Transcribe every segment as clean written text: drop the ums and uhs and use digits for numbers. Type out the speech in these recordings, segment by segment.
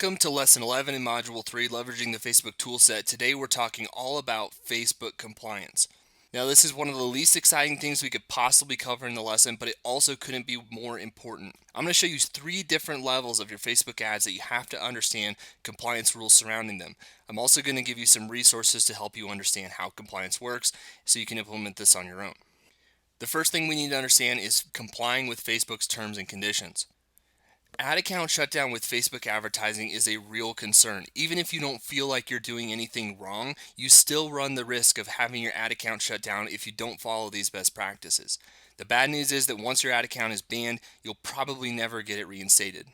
Welcome to Lesson 11 in Module 3, Leveraging the Facebook Toolset. Today we're talking all about Facebook compliance. Now this is one of the least exciting things we could possibly cover in the lesson, but it also couldn't be more important. I'm going to show you 3 different levels of your Facebook ads that you have to understand compliance rules surrounding them. I'm also going to give you some resources to help you understand how compliance works so you can implement this on your own. The first thing we need to understand is complying with Facebook's terms and conditions. Ad account shutdown with Facebook advertising is a real concern. Even if you don't feel like you're doing anything wrong, you still run the risk of having your ad account shut down if you don't follow these best practices. The bad news is that once your ad account is banned, you'll probably never get it reinstated.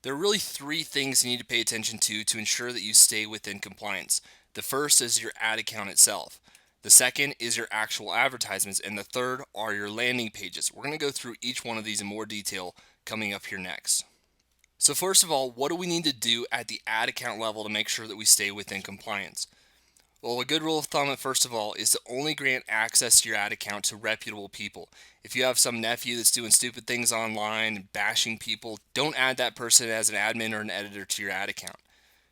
There are really 3 things you need to pay attention to ensure that you stay within compliance. The first is your ad account itself. The second is your actual advertisements, and the third are your landing pages. We're going to go through each one of these in more detail coming up here next. So first of all, what do we need to do at the ad account level to make sure that we stay within compliance? Well, a good rule of thumb, first of all, is to only grant access to your ad account to reputable people. If you have some nephew that's doing stupid things online and bashing people, don't add that person as an admin or an editor to your ad account.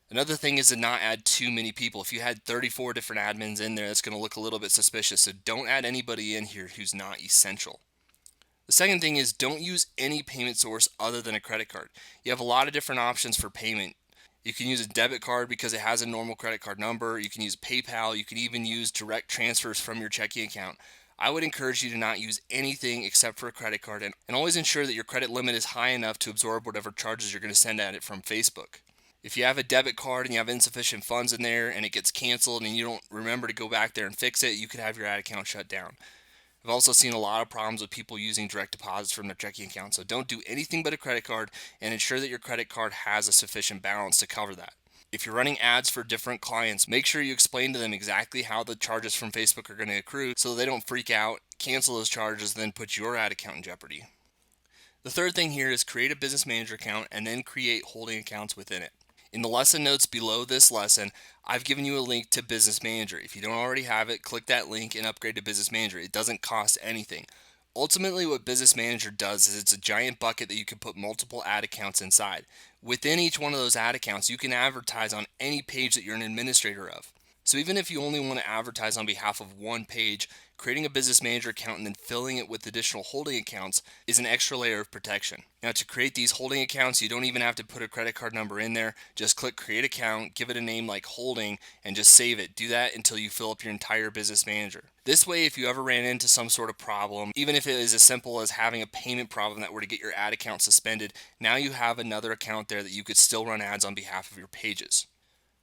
Another thing is to not add too many people. If you had 34 different admins in there, that's going to look a little bit suspicious, so don't add anybody in here who's not essential. The second thing is don't use any payment source other than a credit card. You have a lot of different options for payment. You can use a debit card because it has a normal credit card number. You can use PayPal. You can even use direct transfers from your checking account. I would encourage you to not use anything except for a credit card and always ensure that your credit limit is high enough to absorb whatever charges you're going to send at it from Facebook. If you have a debit card and you have insufficient funds in there and it gets canceled and you don't remember to go back there and fix it, you could have your ad account shut down. I've also seen a lot of problems with people using direct deposits from their checking account, so don't do anything but a credit card and ensure that your credit card has a sufficient balance to cover that. If you're running ads for different clients, make sure you explain to them exactly how the charges from Facebook are going to accrue so they don't freak out, cancel those charges, and then put your ad account in jeopardy. The third thing here is create a business manager account and then create holding accounts within it. In the lesson notes below this lesson, I've given you a link to Business Manager. If you don't already have it, click that link and upgrade to Business Manager. It doesn't cost anything. Ultimately, what Business Manager does is it's a giant bucket that you can put multiple ad accounts inside. Within each one of those ad accounts, you can advertise on any page that you're an administrator of. So even if you only want to advertise on behalf of one page, creating a Business Manager account and then filling it with additional holding accounts is an extra layer of protection. Now, to create these holding accounts, you don't even have to put a credit card number in there. Just click Create Account, give it a name like Holding, and just save it. Do that until you fill up your entire Business Manager. This way, if you ever ran into some sort of problem, even if it is as simple as having a payment problem that were to get your ad account suspended, now you have another account there that you could still run ads on behalf of your pages.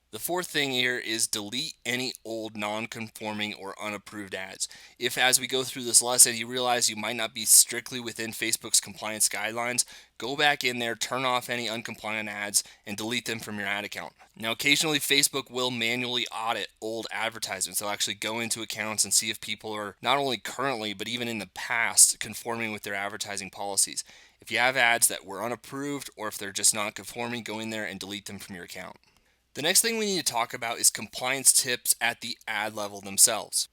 The fourth thing here is delete any old non-conforming or unapproved ads. If as we go through this lesson you realize you might not be strictly within Facebook's compliance guidelines, go back in there, turn off any uncompliant ads, and delete them from your ad account. Now occasionally Facebook will manually audit old advertisements. They'll actually go into accounts and see if people are not only currently but even in the past conforming with their advertising policies. If you have ads that were unapproved or if they're just not conforming, go in there and delete them from your account. The next thing we need to talk about is compliance tips at the ad level themselves.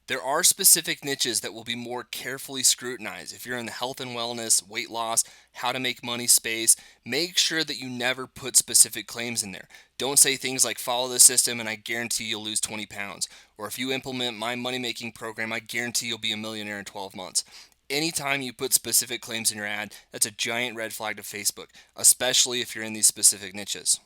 There are specific niches that will be more carefully scrutinized. If you're in the health and wellness, weight loss, how to make money space, make sure that you never put specific claims in there. Don't say things like follow the system and I guarantee you'll lose 20 pounds. Or if you implement my money making program, I guarantee you'll be a millionaire in 12 months. Anytime you put specific claims in your ad, that's a giant red flag to Facebook, especially if you're in these specific niches.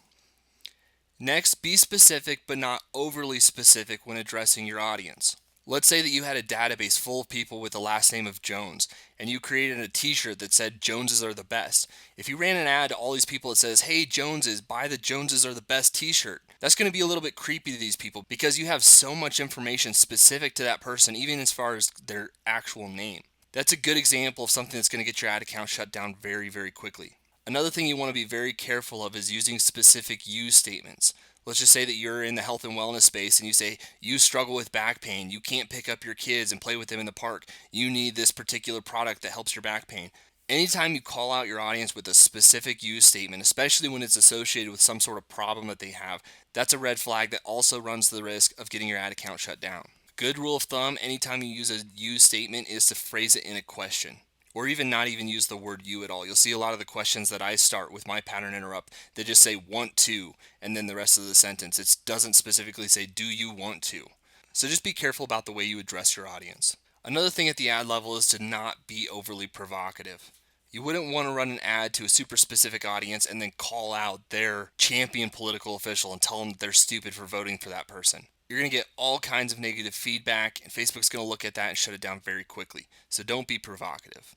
Next, be specific but not overly specific when addressing your audience. Let's say that you had a database full of people with the last name of Jones, and you created a t-shirt that said Joneses are the best. If you ran an ad to all these people that says, hey Joneses, buy the Joneses are the best t-shirt, that's going to be a little bit creepy to these people because you have so much information specific to that person, even as far as their actual name. That's a good example of something that's going to get your ad account shut down very, very quickly. Another thing you want to be very careful of is using specific use statements. Let's just say that you're in the health and wellness space and you say, you struggle with back pain, you can't pick up your kids and play with them in the park, you need this particular product that helps your back pain. Anytime you call out your audience with a specific use statement, especially when it's associated with some sort of problem that they have, that's a red flag that also runs the risk of getting your ad account shut down. Good rule of thumb, anytime you use a use statement is to phrase it in a question. or even not even use the word you at all. You'll see a lot of the questions that I start with my pattern interrupt, they just say want to, and then the rest of the sentence. It doesn't specifically say do you want to. So just be careful about the way you address your audience. Another thing at the ad level is to not be overly provocative. You wouldn't want to run an ad to a super specific audience and then call out their champion political official and tell them that they're stupid for voting for that person. You're going to get all kinds of negative feedback, and Facebook's going to look at that and shut it down very quickly. So don't be provocative.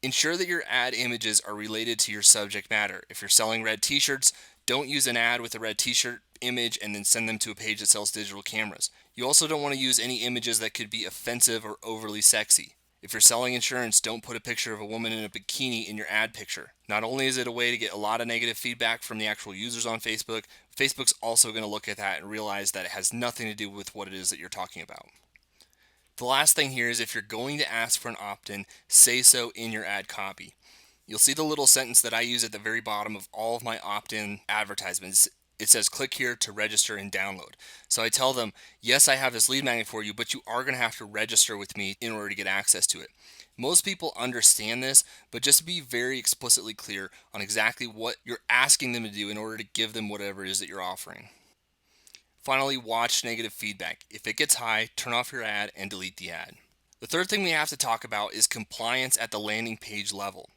Ensure that your ad images are related to your subject matter. If you're selling red t-shirts, don't use an ad with a red t-shirt image and then send them to a page that sells digital cameras. You also don't want to use any images that could be offensive or overly sexy. If you're selling insurance, don't put a picture of a woman in a bikini in your ad picture. Not only is it a way to get a lot of negative feedback from the actual users on Facebook, Facebook's also going to look at that and realize that it has nothing to do with what it is that you're talking about. The last thing here is if you're going to ask for an opt-in, say so in your ad copy. You'll see the little sentence that I use at the very bottom of all of my opt-in advertisements. It says click here to register and download. So I tell them, yes, I have this lead magnet for you, but you are going to have to register with me in order to get access to it. Most people understand this, but just be very explicitly clear on exactly what you're asking them to do in order to give them whatever it is that you're offering. Finally, watch negative feedback. If it gets high, turn off your ad and delete the ad. The third thing we have to talk about is compliance at the landing page level.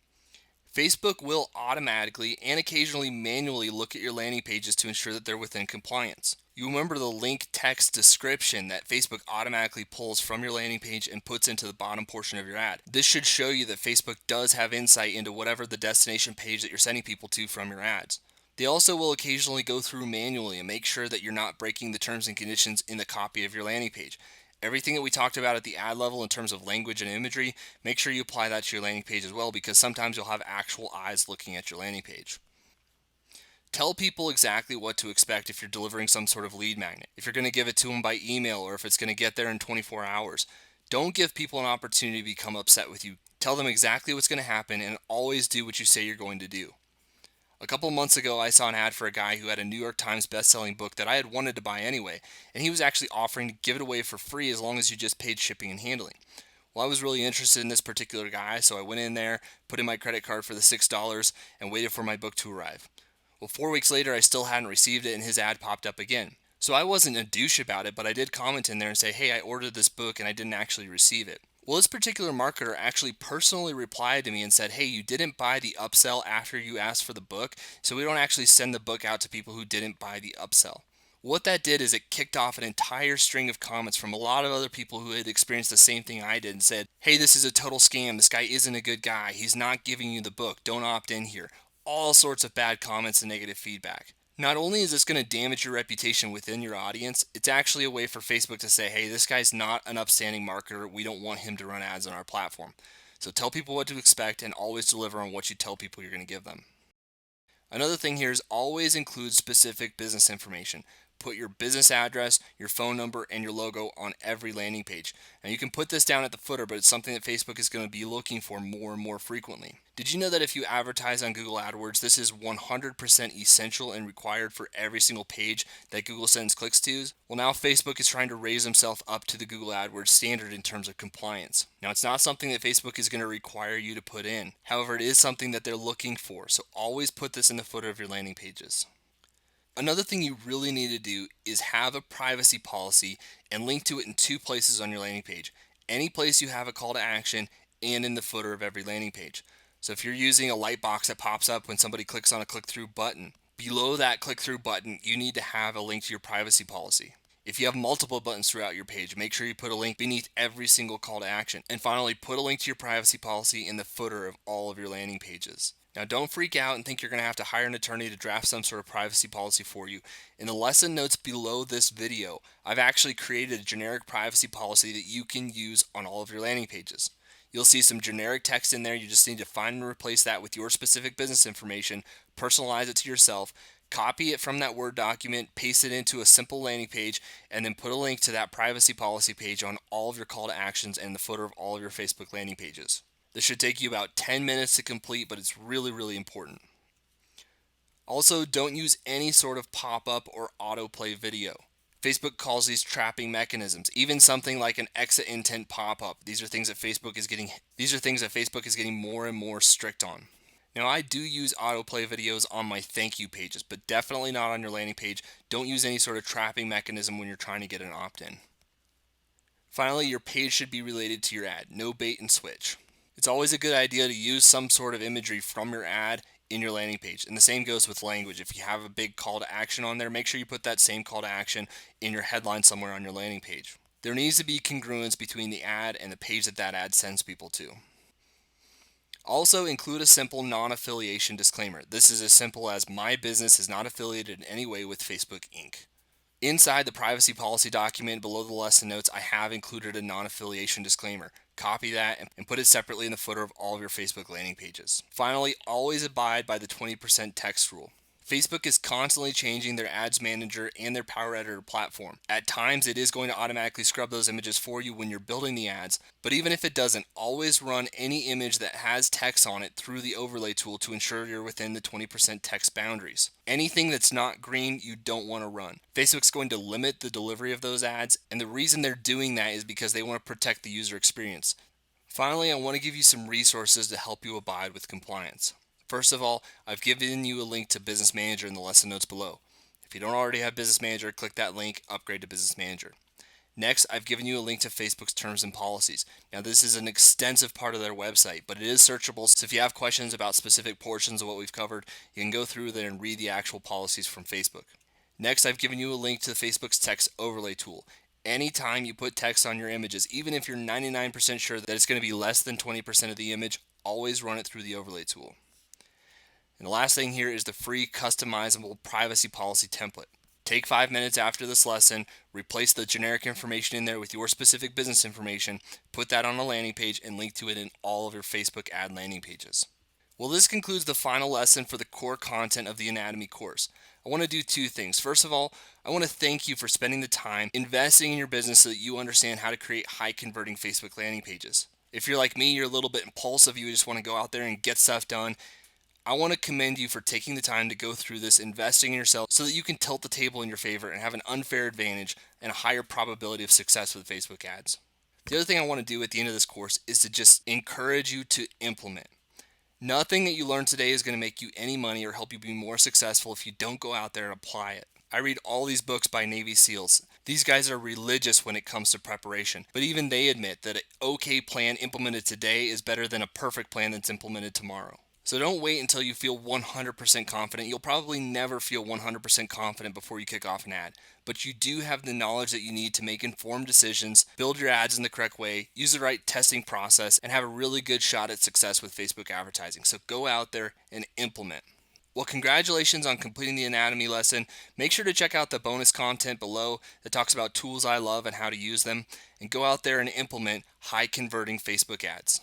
Facebook will automatically and occasionally manually look at your landing pages to ensure that they're within compliance. You remember the link text description that Facebook automatically pulls from your landing page and puts into the bottom portion of your ad. This should show you that Facebook does have insight into whatever the destination page that you're sending people to from your ads. They also will occasionally go through manually and make sure that you're not breaking the terms and conditions in the copy of your landing page. Everything that we talked about at the ad level in terms of language and imagery, make sure you apply that to your landing page as well, because sometimes you'll have actual eyes looking at your landing page. Tell people exactly what to expect if you're delivering some sort of lead magnet. If you're going to give it to them by email or if it's going to get there in 24 hours. Don't give people an opportunity to become upset with you. Tell them exactly what's going to happen and always do what you say you're going to do. A couple months ago, I saw an ad for a guy who had a New York Times best-selling book that I had wanted to buy anyway, and he was actually offering to give it away for free as long as you just paid shipping and handling. Well, I was really interested in this particular guy, so I went in there, put in my credit card for the $6, and waited for my book to arrive. Well, 4 weeks later, I still hadn't received it, and his ad popped up again. So I wasn't a douche about it, but I did comment in there and say, hey, I ordered this book and I didn't actually receive it. Well, this particular marketer actually personally replied to me and said, hey, you didn't buy the upsell after you asked for the book, so we don't actually send the book out to people who didn't buy the upsell. What that did is it kicked off an entire string of comments from a lot of other people who had experienced the same thing I did and said, hey, this is a total scam. This guy isn't a good guy. He's not giving you the book. Don't opt in here. All sorts of bad comments and negative feedback. Not only is this going to damage your reputation within your audience, it's actually a way for Facebook to say, hey, this guy's not an upstanding marketer. We don't want him to run ads on our platform. So tell people what to expect and always deliver on what you tell people you're going to give them. Another thing here is always include specific business information. Put your business address, your phone number, and your logo on every landing page. Now you can put this down at the footer, but it's something that Facebook is going to be looking for more and more frequently. Did you know that if you advertise on Google AdWords, this is 100% essential and required for every single page that Google sends clicks to? Well, now Facebook is trying to raise himself up to the Google AdWords standard in terms of compliance. Now, it's not something that Facebook is going to require you to put in. However, it is something that they're looking for, so always put this in the footer of your landing pages. Another thing you really need to do is have a privacy policy and link to it in two places on your landing page. Any place you have a call to action and in the footer of every landing page. So if you're using a light box that pops up when somebody clicks on a click-through button, below that click-through button, you need to have a link to your privacy policy. If you have multiple buttons throughout your page, make sure you put a link beneath every single call to action. And finally, put a link to your privacy policy in the footer of all of your landing pages. Now, don't freak out and think you're going to have to hire an attorney to draft some sort of privacy policy for you. In the lesson notes below this video, I've actually created a generic privacy policy that you can use on all of your landing pages. You'll see some generic text in there. You just need to find and replace that with your specific business information, personalize it to yourself, copy it from that Word document, paste it into a simple landing page, and then put a link to that privacy policy page on all of your call to actions and the footer of all of your Facebook landing pages. This should take you about 10 minutes to complete, but it's really, really important. Also, don't use any sort of pop-up or autoplay video. Facebook calls these trapping mechanisms. Even something like an exit intent pop-up. These are things that Facebook is getting more and more strict on. Now, I do use autoplay videos on my thank you pages, but definitely not on your landing page. Don't use any sort of trapping mechanism when you're trying to get an opt-in. Finally, your page should be related to your ad. No bait and switch. It's always a good idea to use some sort of imagery from your ad in your landing page. And the same goes with language. If you have a big call to action on there, make sure you put that same call to action in your headline somewhere on your landing page. There needs to be congruence between the ad and the page that ad sends people to. Also, include a simple non-affiliation disclaimer. This is as simple as my business is not affiliated in any way with Facebook Inc. Inside the privacy policy document below the lesson notes, I have included a non-affiliation disclaimer. Copy that and put it separately in the footer of all of your Facebook landing pages. Finally, always abide by the 20% text rule. Facebook is constantly changing their ads manager and their power editor platform. At times, it is going to automatically scrub those images for you when you're building the ads, but even if it doesn't, always run any image that has text on it through the overlay tool to ensure you're within the 20% text boundaries. Anything that's not green, you don't want to run. Facebook's going to limit the delivery of those ads, and the reason they're doing that is because they want to protect the user experience. Finally, I want to give you some resources to help you abide with compliance. First of all, I've given you a link to Business Manager in the lesson notes below. If you don't already have Business Manager, click that link, upgrade to Business Manager. Next, I've given you a link to Facebook's terms and policies. Now, this is an extensive part of their website, but it is searchable, so if you have questions about specific portions of what we've covered, you can go through there and read the actual policies from Facebook. Next, I've given you a link to Facebook's text overlay tool. Anytime you put text on your images, even if you're 99% sure that it's going to be less than 20% of the image, always run it through the overlay tool. And the last thing here is the free customizable privacy policy template. Take 5 minutes after this lesson, replace the generic information in there with your specific business information, put that on a landing page, and link to it in all of your Facebook ad landing pages. Well, this concludes the final lesson for the core content of the anatomy course. I want to do two things. First of all, I want to thank you for spending the time investing in your business so that you understand how to create high converting Facebook landing pages. If you're like me, you're a little bit impulsive, you just want to go out there and get stuff done. I want to commend you for taking the time to go through this, investing in yourself so that you can tilt the table in your favor and have an unfair advantage and a higher probability of success with Facebook ads. The other thing I want to do at the end of this course is to just encourage you to implement. Nothing that you learn today is going to make you any money or help you be more successful if you don't go out there and apply it. I read all these books by Navy SEALs. These guys are religious when it comes to preparation, but even they admit that an okay plan implemented today is better than a perfect plan that's implemented tomorrow. So don't wait until you feel 100% confident. You'll probably never feel 100% confident before you kick off an ad. But you do have the knowledge that you need to make informed decisions, build your ads in the correct way, use the right testing process, and have a really good shot at success with Facebook advertising. So go out there and implement. Well, congratulations on completing the anatomy lesson. Make sure to check out the bonus content below that talks about tools I love and how to use them. And go out there and implement high converting Facebook ads.